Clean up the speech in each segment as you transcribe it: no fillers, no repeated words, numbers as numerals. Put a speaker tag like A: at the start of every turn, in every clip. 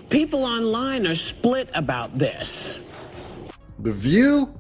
A: People online are split about this.
B: The View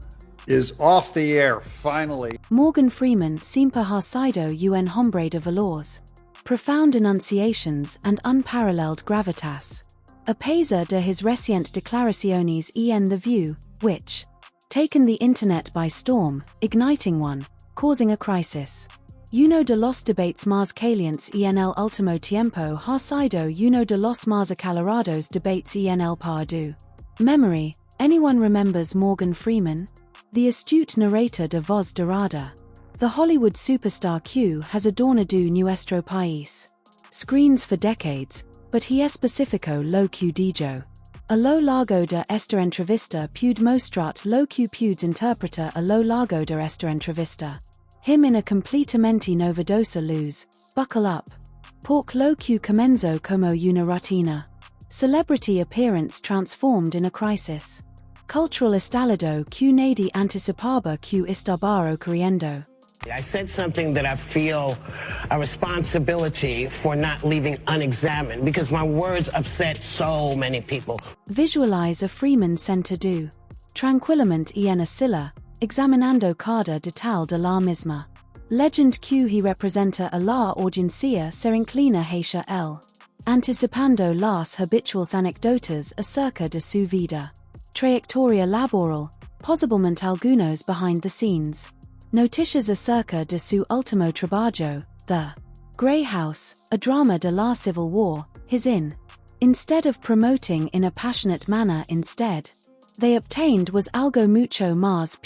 B: is off the air, finally.
C: Morgan Freeman semper harsido un hombre de valores. Profound enunciations and unparalleled gravitas. Apesa de his recient declaraciones en The View, which taken the internet by storm, igniting one, causing a crisis. Uno de los debates más calientes en el último tiempo ha sido uno de los más acalorados debates en el Pardu. Memory. Anyone remembers Morgan Freeman? The astute narrator de voz dorada. The Hollywood superstar Q has adornado nuestro país. Screens for decades, but he especifico lo que dijo. A lo largo de esta entrevista pude mostrar lo que pude interpretar a lo largo de esta entrevista. Him in a completamente novedosa luz, buckle up. Por lo que comenzó como una rutina. Celebrity appearance transformed in a crisis. Cultural estallido que nadie anticipaba que estaba ocurriendo.
A: I said something that I feel a responsibility for not leaving unexamined because my words upset so many people.
C: Visualize a Freeman sentado. Tranquilamente en a silla, examinando cada detalle de la misma. Legend que he representa a la audiencia se inclina hacia él. Anticipando las habituales anecdotas acerca de su vida. Trayectoria laboral, posiblemente algunos behind the scenes. Noticias acerca de su último trabajo, The Grey House, a drama de la Civil War, his in. Instead of promoting in a passionate manner instead, they obtained was algo mucho más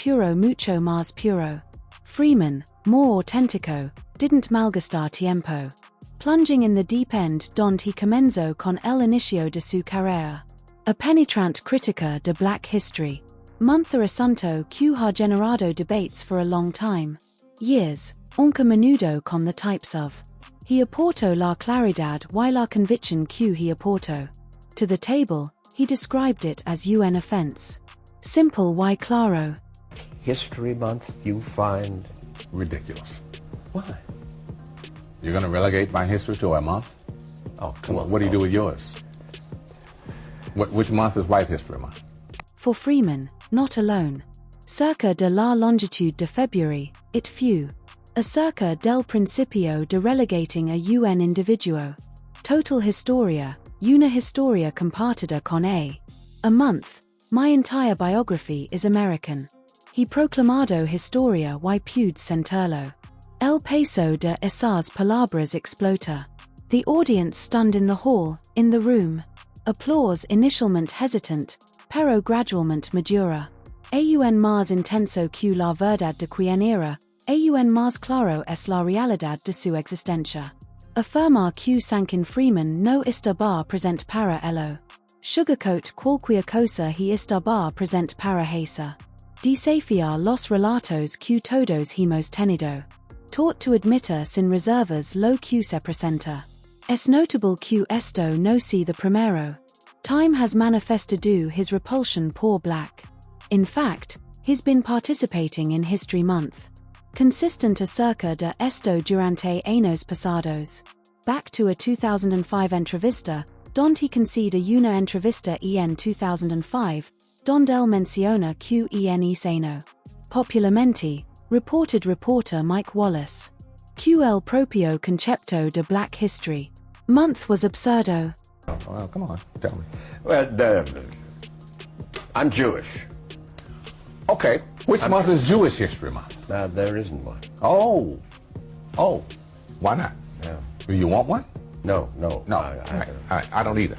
C: puro. Freeman, more auténtico, didn't malgastar tiempo. Plunging in the deep end donde he comenzó con el inicio de su carrera. A penetrant crítica de black history. Month asunto que ha generado debates for a long time. Years, aunque menudo con the types of. He aportó la claridad y la convicción que he aportó. To the table, he described it as un offense. Simple y claro.
D: History Month you find
E: ridiculous.
D: Why?
E: You're going to relegate my history to a month?
D: Oh, come on.
E: What do you do with yours? Which month is White History Month?
C: For Freeman, not alone. Cerca de la longitud de February, it few. Acerca del principio de relegating a un individuo. Total historia, una historia compartida con a month. My entire biography is American. He proclamado historia y pude sentirlo. El peso de esas palabras explota. The audience stunned in the hall, in the room. Applause initialmente hesitant, pero gradualmente madura. Aun más intenso que la verdad de quien era, aun más claro es la realidad de su existencia. Afirmar que Sankin Freeman no estaba presente para ello. Sugarcoat cualquier cosa he estaba presente para esa. Desafiar los relatos que todos hemos tenido. Taught to admitir sin reservas lo que se presenta. Es notable que esto no sea the primero. Time has manifestado his repulsion por black. In fact, he's been participating in History Month. Consistent acerca de esto durante años pasados. Back to a 2005 entrevista, donde he concede una entrevista en 2005, donde él menciona que en seno. Popularmente, reported reporter Mike Wallace. Que el propio concepto de Black History Month was absurdo.
E: Oh, well, come on, tell me.
D: Well, I'm Jewish.
E: Okay, which month is Jewish History Month?
D: There isn't one.
E: Oh, why not?
D: Yeah.
E: Do you want one?
D: No.
E: No, all right, I don't either.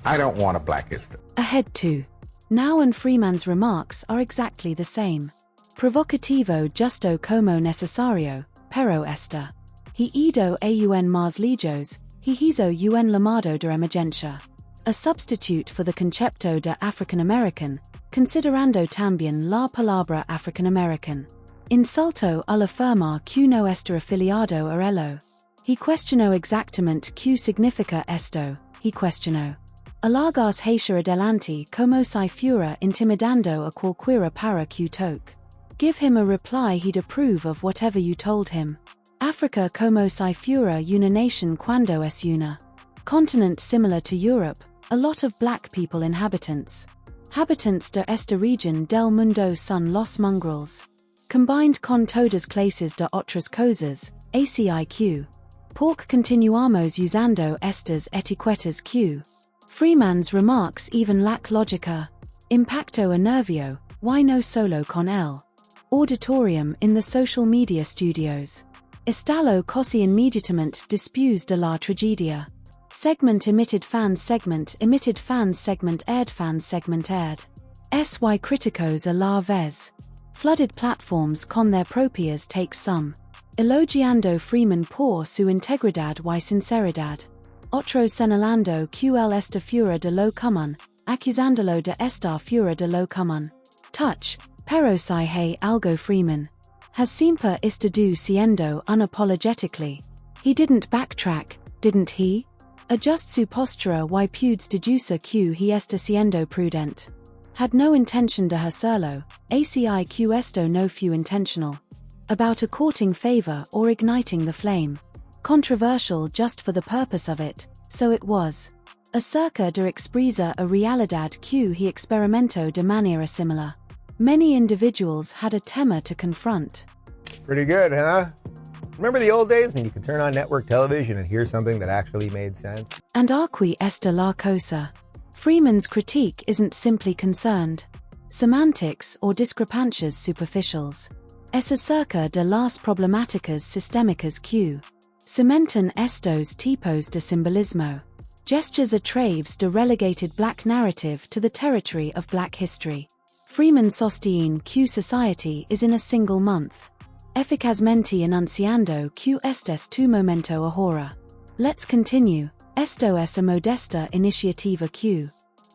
E: I don't want a Black History.
C: Ahead to. Now and Freeman's remarks are exactly the same. Provocativo justo como necesario, pero esta. He ido aun más lejos, he hizo un llamado de emergencia. A substitute for the concepto de African American, considerando también la palabra African American. Insulto al afirmar que no está afiliado a ello. He questionó exactamente qué significa esto, he questionó. Alargas hacia adelante como si fuera intimidando a cualquiera para que toque. Give him a reply he'd approve of whatever you told him. Africa como si fuera una nation cuando es una. Continent similar to Europe, a lot of black people inhabitants. Habitants de esta región del mundo son los mongrels. Combined con todas clases de otras cosas, ACIQ. Pork continuamos usando estas etiquetas Q. Freeman's remarks even lack lógica. Impacto a nervio, why no solo con él? Auditorium in the social media studios. Estalo casi inmediatamente después de la tragedia. Segment emitted fans segment aired fans segment aired. SY críticos a la vez. Flooded platforms con their propias takes some. Elogiando Freeman por su integridad y sinceridad. Otros señalando QL esta fuera de lo común, acusándolo de estar fuera de lo común. Touch, pero si hay algo Freeman has siempre estado siendo unapologetically. He didn't backtrack, didn't he? Adjust su postura y pudes deduce que he está siendo prudent. Had no intention de hacerlo, ACIQ esto no fue intentional. About a courting favor or igniting the flame. Controversial just for the purpose of it, so it was. Acerca de expresa a realidad que he experimentó de manera similar. Many individuals had a temor to confront.
F: Pretty good, huh? Remember the old days when you could turn on network television and hear something that actually made sense?
C: And aquí está la cosa. Freeman's critique isn't simply concerned semantics or discrepancias superficials. Es acerca de las problemáticas sistémicas que cementan estos tipos de simbolismo. Gestures a traves de relegated black narrative to the territory of black history. Freeman sostiene que society is in a single month. Eficazmente enunciando que este tu momento ahora. Let's continue. Esto es a modesta iniciativa que,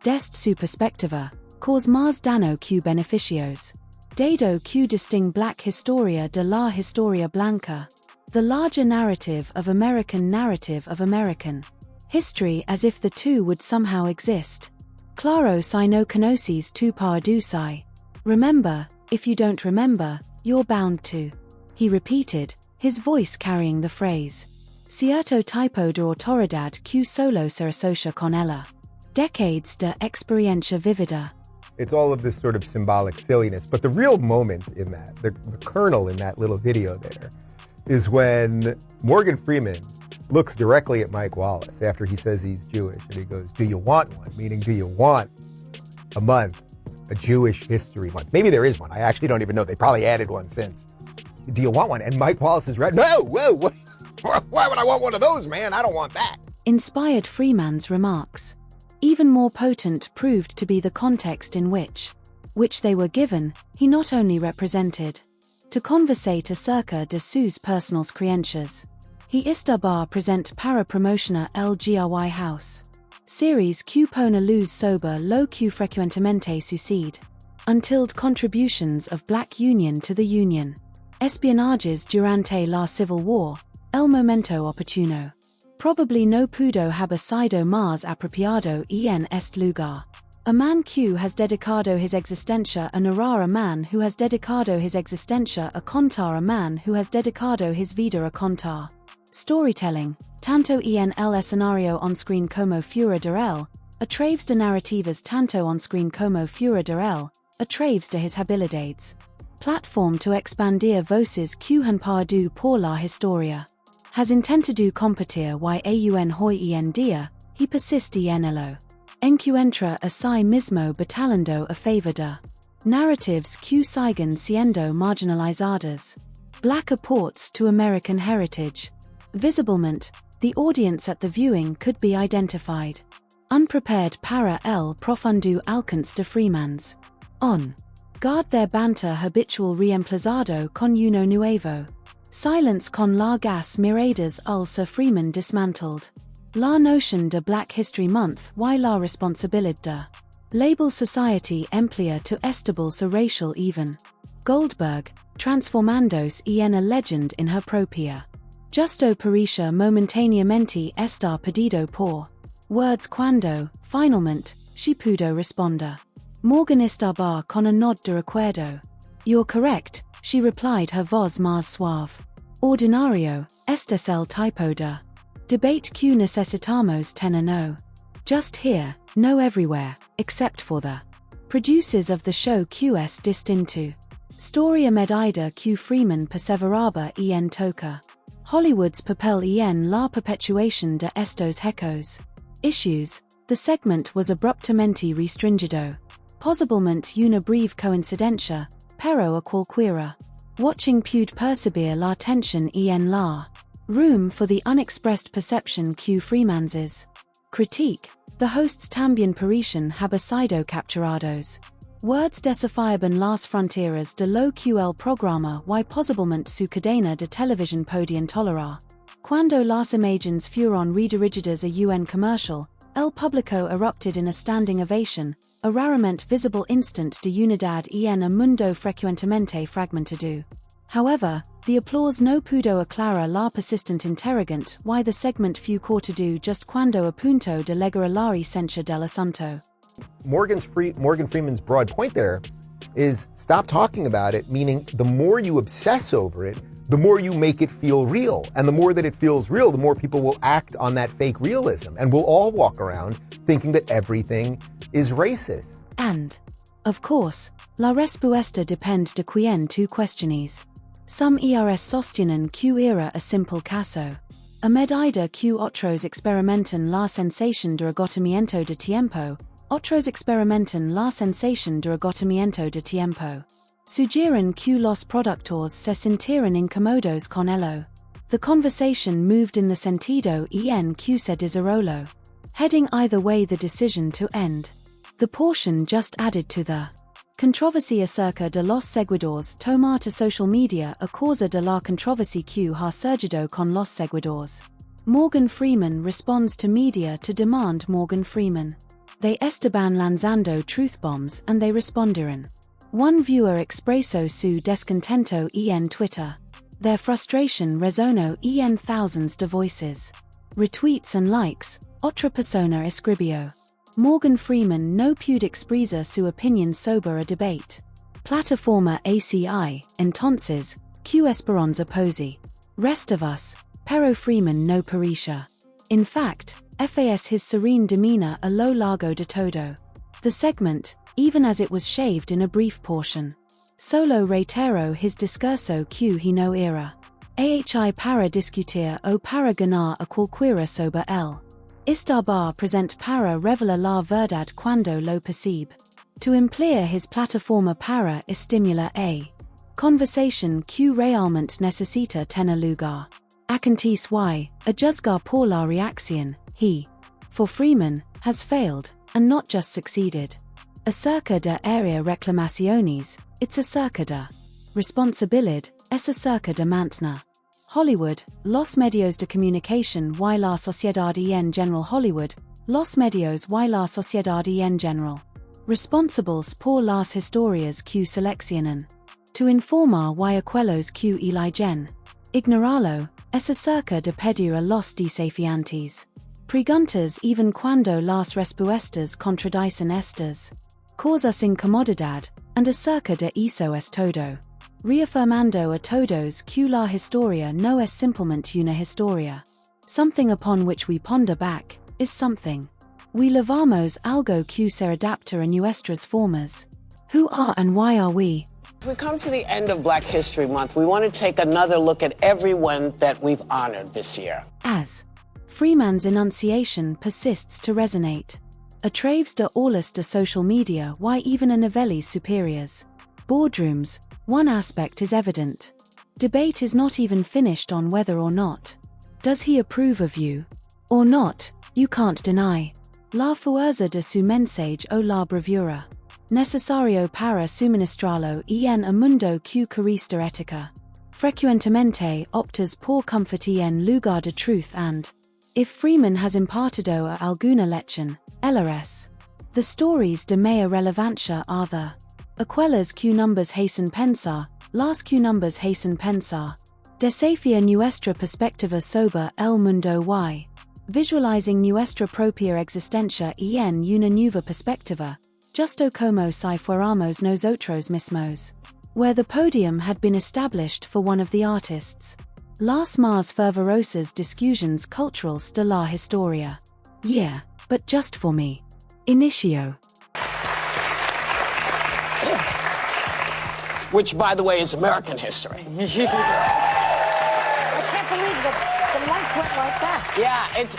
C: desde su perspectiva, cause más daño que beneficios. Dado que distingue black historia de la historia blanca. The larger narrative of American history as if the two would somehow exist. Claro si no conoces tu parduci. Remember, if you don't remember, you're bound to. He repeated, his voice carrying the phrase. Cierto tipo de autoridad que solo se asocia con ella. Decades de experiencia vivida.
F: It's all of this sort of symbolic silliness, but the real moment in that, the kernel in that little video there, is when Morgan Freeman looks directly at Mike Wallace after he says he's Jewish, and he goes, do you want one? Meaning, do you want a month, a Jewish history month? Maybe there is one. I actually don't even know. They probably added one since. Do you want one? And Mike Wallace is right. No, whoa, what? Why would I want one of those, man? I don't want that. Inspired
C: Freeman's remarks. Even more potent proved to be the context in which they were given, he not only represented. To conversate acerca de sus personals creencias. He estaba present para promocionar el GRY House. Series que pone luz sobre lo que frecuentemente sucede. Until contributions of black union to the union. Espionajes durante la Civil War. El momento oportuno. Probably no pudo haber sido más apropiado en este lugar. A man que has dedicado his existencia a narrar a man who has dedicado his existencia a contar a man who has dedicado his vida a contar. Storytelling, tanto en el escenario on-screen como fuera de él, a traves de narrativas tanto on-screen como fuera de él, a traves de his habilidades. Platform to expandir voces que han pardu por la historia. Has intentado competir y hoy en día, he persiste en ello. Encuentra a sí mismo batallando a favor de narratives que siguen siendo marginalizadas. Black apports to American heritage. Visiblemente, the audience at the viewing could be identified. Unprepared para el profundo alcance de Freeman's. On guard their banter habitual reemplazado con uno nuevo. Silence con la gas miradas ulsa Freeman dismantled. La notion de Black History Month y la responsabilidad de label society emplea to estables a racial even. Goldberg, transformándose en a legend in her propia. Justo parecia momentáneamente estar perdido por words cuando, finalmente, she pudo responder. Morgan estaba con a nod de recuerdo. You're correct, she replied, her voz más suave. Ordinario, este es el tipo de Debate Q necesitamos tener no. Just here, no everywhere, except for the producers of the show QS distinto. Story a medida Q Freeman perseveraba en toca. Hollywood's papel en la perpetuación de estos hechos. Issues. The segment was abruptamente restringido. Posiblemente una breve coincidencia, pero a cualquiera. Watching pude percibir la tensión en la room for the unexpressed perception Q Freeman's critique. The hosts también parecen haber sido capturados. Words desafiaban las fronteras de lo que el programa y posiblemente su cadena de televisión podían tolerar. Cuando las imágenes fueron redirigidas a un comercial, el público erupted in a standing ovation, a raramente visible instant de unidad en un mundo frecuentemente fragmentado. However, the applause no pudo aclarar la persistent interrogante why the segment fue cortado just cuando a punto de llegar a la esencia del asunto.
F: Morgan Freeman's broad point there is stop talking about it, meaning the more you obsess over it, the more you make it feel real. And the more that it feels real, the more people will act on that fake realism. And we'll all walk around thinking that everything is racist.
C: And, of course, la respuesta depende de quien tu questiones. Some ERS sostienen que era a simple caso. A medida que otros experimentan la sensación de agotamiento de tiempo, otros experimentan la sensación de agotamiento de tiempo. Sugieren que los productores se sintieran incómodos con ello. The conversation moved in the sentido en que se desarrolló, heading either way the decision to end. The portion just added to the controversy acerca de los seguidores tomar to social media a causa de la controversy que ha surgido con los seguidores. Morgan Freeman responds to media to demand Morgan Freeman. They estaban lanzando truth bombs and they respondieron. One viewer expresó su descontento en Twitter. Their frustration resonó en thousands de voices. Retweets and likes, otra persona escribió. Morgan Freeman no pude expresar su opinión sobre a debate. Plataforma ACI, entonces, Q esperanza posi. Rest of us, pero Freeman no parecia. In fact, FAS his serene demeanor a lo largo de todo. The segment, even as it was shaved in a brief portion. Solo reitero his discurso que he no era. AHI para discutir o para ganar a cualquiera sobre él. Estar present para revelar la verdad cuando lo percibe. To emplear his plataforma para estimular a conversation que realmente necesita tener lugar. Acontecer y, a juzgar por la reacción, he, for Freeman, has failed, and not just succeeded. Acerca de área reclamaciones, it's acerca de responsabilidad, es acerca de mantener. Hollywood, los medios de comunicación y la sociedad en general. Hollywood, los medios y la sociedad en general. Responsables por las historias que seleccionan. To informar y aquellos que eligen. Ignorarlo, es acerca de pedir a los desafiantes. Preguntas even cuando las respuestas contradicen estas. Causas incomodidad, and acerca de eso es todo. Reafirmando a todos que la historia no es simplemente una historia. Something upon which we ponder back, is something. We levamos algo que se adapta a nuestras formas. Who are and why are we?
A: As we come to the end of Black History Month, we want to take another look at everyone that we've honored this year.
C: As Freeman's enunciation persists to resonate. A traves de orlas de social media y even a niveles superiors. Boardrooms, one aspect is evident. Debate is not even finished on whether or not. Does he approve of you? Or not, you can't deny. La fuerza de su mensaje o la bravura. Necesario para suministrarlo en a mundo que carista ética. Frecuentemente optas por comfort en lugar de truth and, if Freeman has impartido a alguna lección, LRS. The stories de maya relevancia are the aquelas que numbers hasten pensar, las que numbers hasten pensar. Desafía nuestra perspectiva sobre el mundo y visualizing nuestra propia existencia en una nueva perspectiva, justo como si fuéramos nosotros mismos. Where the podium had been established for one of the artists. Las más fervorosas discusiones culturales de la historia. Yeah, but just for me. Inicio.
A: Which, by the way, is American history.
G: I can't believe the month went like that.
A: Yeah, it's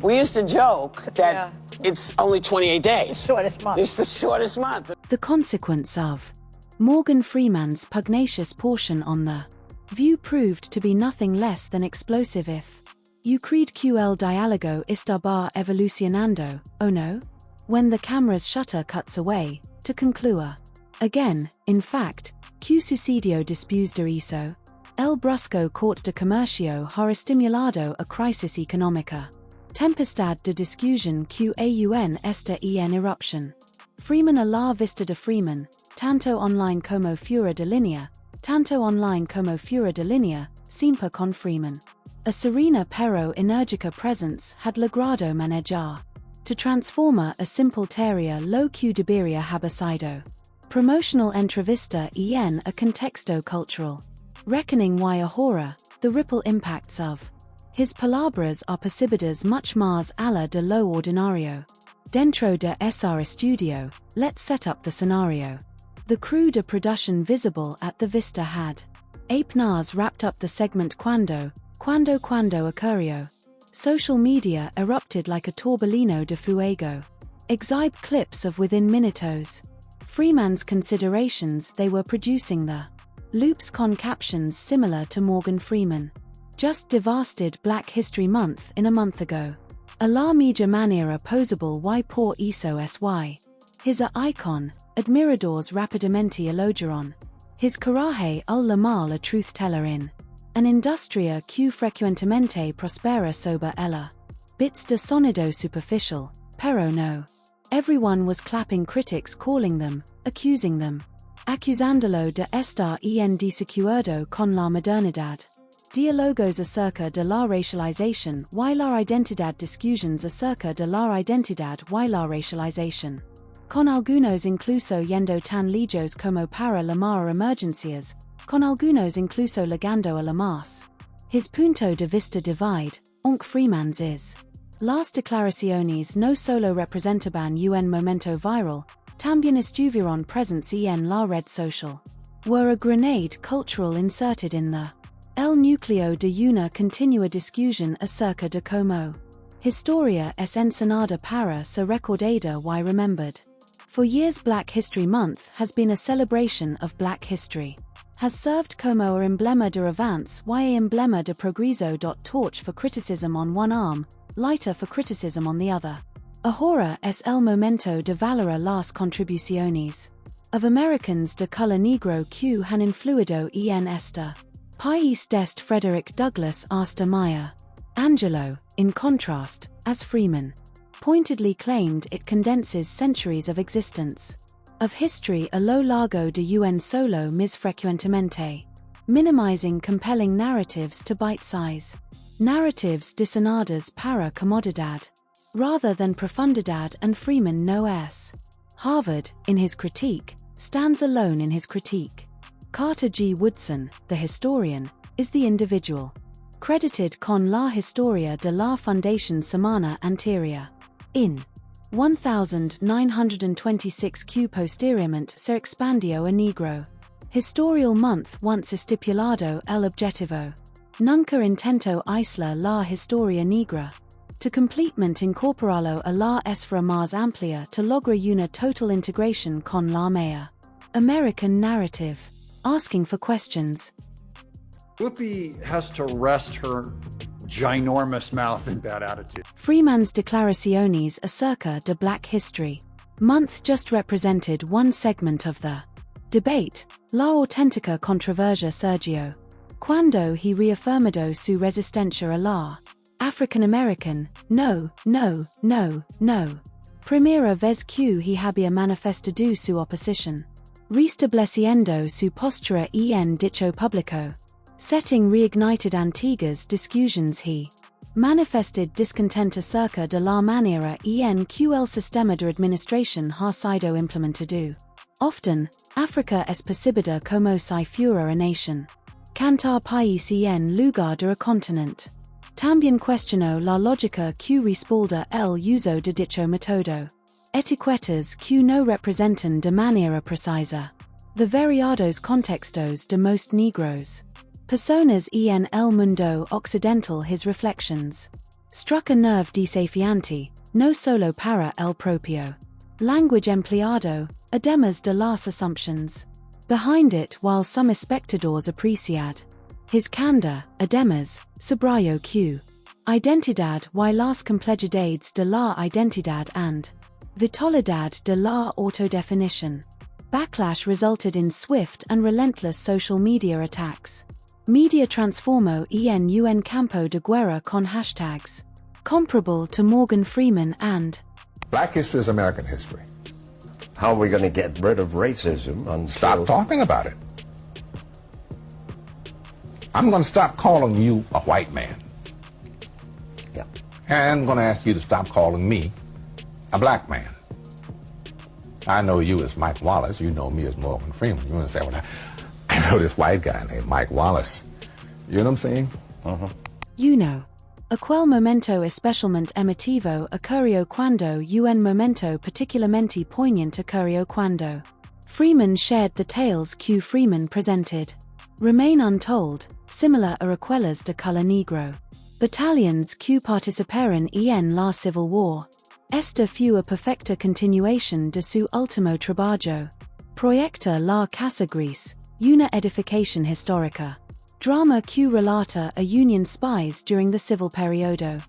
A: we used to joke that it's only 28 days.
G: Shortest month.
A: It's the shortest month.
C: The consequence of Morgan Freeman's pugnacious portion on the View proved to be nothing less than explosive if you creed que el diálogo estaba evolucionando, oh no? When the camera's shutter cuts away, to conclude. Again, in fact, que sucedió después de eso, el brusco corte de comercio ha estimulado a crisis económica. Tempestad de discusión que aún está en erupción. Freeman a la vista de Freeman, tanto online como fuera de línea, siempre con Freeman. A serena pero enérgica presence had logrado manejar to transforma a simple tarea lo que debería haber sido. Promotional entrevista en a contexto cultural. Reckoning why ahora, the ripple impacts of his palabras are percibidas much más allá de lo ordinario. Dentro de ese estudio, let's set up the scenario. The crew de production visible at the vista had apenas wrapped up the segment cuando ocurrió. Social media erupted like a torbellino de fuego. Exhibe clips of within minutos. Freeman's considerations they were producing the loops con captions similar to Morgan Freeman. Just devastated Black History Month in a month ago. A la media manera posable y por eso sy. His a icon, admiradores rapidamente elogiaron. His coraje al la mal a truth teller in. An industria que frecuentemente prospera sobre ella. Bits de sonido superficial, pero no. Everyone was clapping critics calling them, accusing them. Acusándolo de estar en desacuerdo con la modernidad. Diálogos acerca de la racialización y la identidad discusiones acerca de la identidad y la racialización. Con algunos incluso yendo tan lejos como para llamar emergencias, con algunos incluso llegando a la más. His punto de vista divide, aunque Freeman's is. Las declaraciones no solo representaban un momento viral, también estuvieron presentes en la red social. Were a grenade cultural inserted in the el núcleo de una continua discusión acerca de cómo historia es enseñada para ser recordada y remembered. For years Black History Month has been a celebration of Black history. Has served como a emblema de avance y a emblema de progreso. Torch for criticism on one arm, lighter for criticism on the other. Ahora es el momento de valorar las contribuciones of Americans de color negro que han influido en esta país dest Frederick Douglass hasta Maya. Angelo, in contrast, as Freeman pointedly claimed, it condenses centuries of existence. Of history a lo largo de un solo mis frecuentemente. Minimizing compelling narratives to bite size. Narratives diseñadas para comodidad. Rather than profundidad, and Freeman no es. Harvard, in his critique, stands alone in his critique. Carter G. Woodson, the historian, is the individual. Credited con la historia de la fundación semana anterior. In 1926 Q posteriormente se expandió a negro. Historial month once estipulado el objetivo. Nunca intento aislar la historia negra. To completement incorporarlo a la esfera más amplia to lograr una total integration con la maya. American narrative. Asking for questions.
B: Whoopi has to rest her ginormous mouth in bad attitude.
C: Freeman's declaraciones acerca de Black History Month just represented one segment of the debate, la auténtica controversia Sergio. Cuando he reafirmado su resistencia a la African American, no. Primera vez que he había manifestado su oposición. Restableciendo su postura en dicho público. Setting reignited antiguas discusiones he manifested discontent acerca de la manera en que el sistema de administración ha sido implementado. Often, Africa es percibida como si fuera a nation. Cantar país en lugar de continente. También cuestionó la lógica que respalda el uso de dicho método. Etiquetas que no representan de manera precisa the variados contextos de most negros. Personas en el mundo occidental. His reflections struck a nerve desafiante, no solo para el propio language empleado, además de las assumptions behind it, while some espectadores apreciad his candor, además, subrayo que identidad y las complejidades de la identidad and vitalidad de la autodefinition. Backlash resulted in swift and relentless social media attacks. Media transformó en un campo de guerra con hashtags comparable to Morgan Freeman and
E: Black history is American history.
D: How are we going to get rid of racism until...
E: Stop talking about it. I'm going to stop calling you a white man.
D: Yeah.
E: And I'm going to ask you to stop calling me a black man. I know you as Mike Wallace. You know me as Morgan Freeman. You want to say, well, I know this white guy named Mike Wallace. You know what I'm saying?
C: You know. Aquel momento especialmente emotivo ocurrió cuando un momento particularmente poignant ocurrió cuando Freeman shared the tales que Freeman presented. Remain untold, similar a recuelas de color negro. Battalions que participaron en la Civil War. Esta fue a perfecta continuación de su último trabajo. Proyecta la Casa Gris, una edificación histórica. Drama que relata a Union spies during the civil periodo.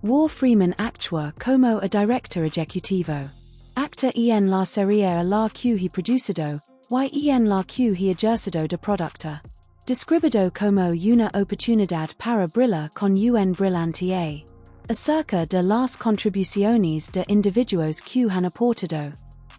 C: War. Freeman actúa como a director ejecutivo. Acta en la serie a la que he producido, y en la que he ejercido de productor. Describido como una oportunidad para brillar con un brillante. Acerca de las contribuciones de individuos que han aportado.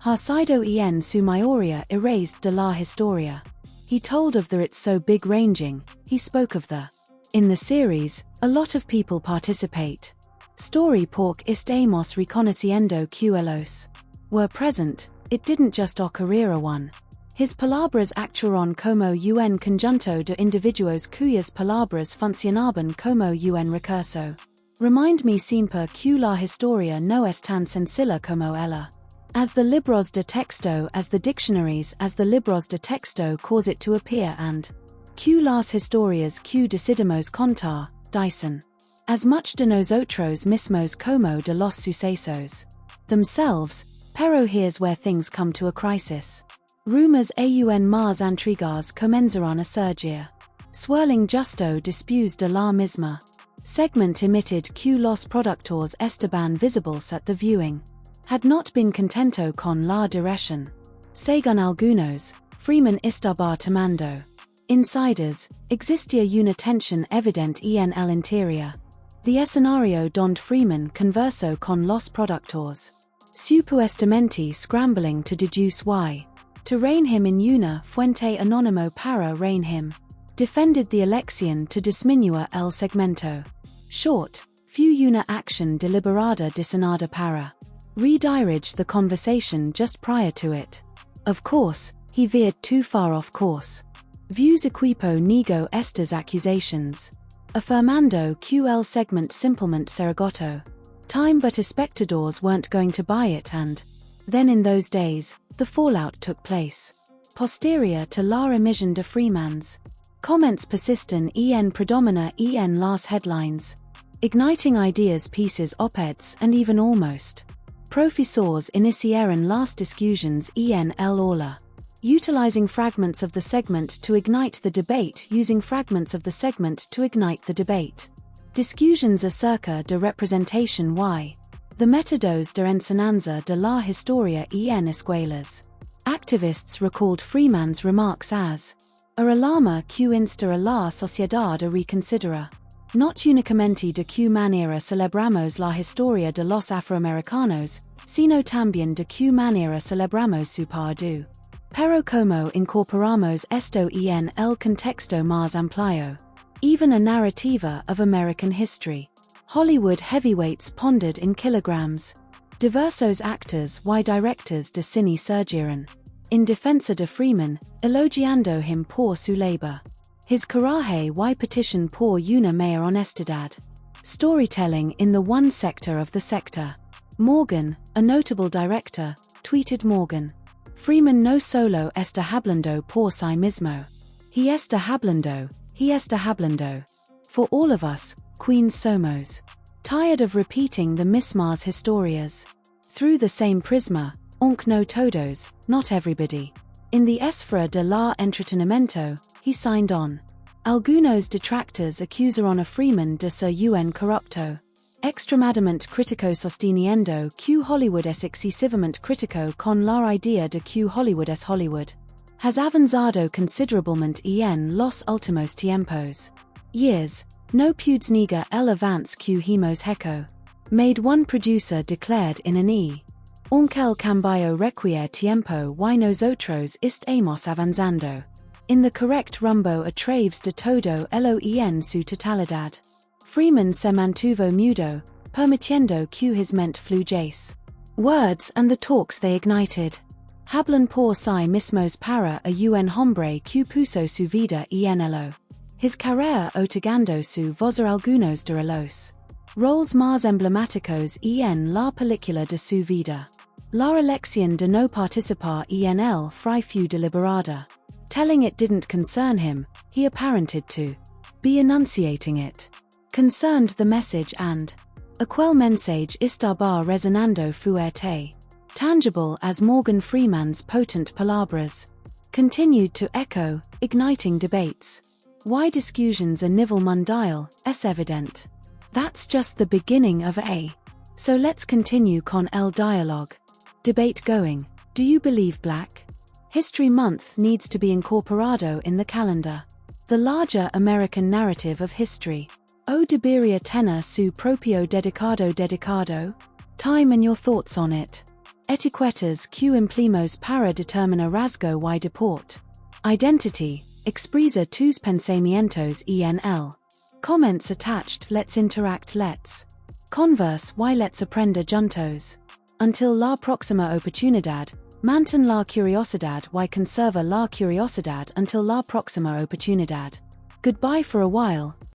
C: Ha sido en su mayoría erased de la historia. He told of the It's So Big ranging, he spoke of the in the series, a lot of people participate. Story pork estamos reconociendo que los were present, it didn't just ocurrir a one. His palabras actuaron como un conjunto de individuos cuyas palabras funcionaban como un recurso. Remind me siempre que la historia no es tan sencilla como ella. As the libros de texto, as the dictionaries, as the libros de texto cause it to appear, and que las historias que decidimos contar, dicen. As much de nosotros mismos como de los sucesos themselves, pero here's where things come to a crisis. Rumors aun más intrigas comenzaron a surgir. Swirling justo después de la misma. Segment emitted que los productores estaban visibles at the viewing. Had not been contento con la dirección. Según algunos, Freeman estaba tomando. Insiders, existía una tensión evidente en el interior. The escenario donde Freeman conversó con los productores. Supuestamente scrambling to deduce why. To rein him in una fuente anónimo para rein him. Defended the elección to disminuir el segmento. Short, fue una acción deliberada diseñada para redirige the conversation just prior to it. Of course, he veered too far off course. Views equipo nego estas accusations. Affirmando que el segment simplemente serigotto. Time but espectadores weren't going to buy it and, then in those days, the fallout took place. Posterior to la emisión de Freeman's. Comments persisten en predomina en las headlines. Igniting ideas pieces op-eds and even almost. Profesores iniciaron las discusiones en el aula. Utilizing fragments of the segment to ignite the debate, using fragments of the segment to ignite the debate. Discusiones acerca de representación y the métodos de enseñanza de la historia en escuelas. Activists recalled Freeman's remarks as a alarma que insta a la sociedad a reconsiderar. Not únicamente de que manera celebramos la historia de los afroamericanos, sino también de que manera celebramos su pardu. Pero como incorporamos esto en el contexto más amplio. Even a narrativa of American history. Hollywood heavyweights pondered in kilograms. Diversos actors y directors de cine surgieron. In defensa de Freeman, elogiando him por su labor. His coraje y petition por una mayor honestidad. Storytelling in the one sector of the sector. Morgan, a notable director, tweeted Morgan. Freeman no solo está hablando por sí mismo. He está hablando. For all of us, Queens somos. Tired of repeating the mismas historias. Through the same prisma, aunque no todos, not everybody. In the esfera de la entretenimiento, he signed on. Algunos detractores acusaron a Freeman de ser un corrupto. Extremadamente critico sosteniendo que Hollywood es excesivamente critico con la idea de que Hollywood es Hollywood. Has avanzado considerablemente en los últimos tiempos. Years, no pudes negar el avance que hemos hecho. Made one producer declared in an aunque el cambio requiere tiempo y nosotros estamos avanzando. In the correct rumbo a través de todo lo en su totalidad. Freeman se mantuvo mudo, permitiendo que his mente fluyese. Words and the talks they ignited. Hablan por sí mismos para a un hombre que puso su vida en elo. His carrera otorgando su voz a algunos de los roles más emblemáticos en la película de su vida. La elección de no participar en el fue deliberada. Telling it didn't concern him, he apparented to be enunciating it. Concerned the message and aquel mensaje estaba resonando fuerte. Tangible as Morgan Freeman's potent palabras. Continued to echo, igniting debates. Why discussions a nivel mundial, es evident. That's just the beginning of a. So let's continue con el dialogue. Debate going. Do you believe Black History Month needs to be incorporado in the calendar? The larger American narrative of history. O debería tener su propio dedicado? Time and your thoughts on it. Etiquetas que empleamos para determinar rasgo y deport. Identity, expresa tus pensamientos en el. Comments attached. Let's interact. Let's converse y let's aprender juntos. Until la próxima oportunidad, mantén la curiosidad y conserva la curiosidad until la próxima oportunidad. Goodbye for a while.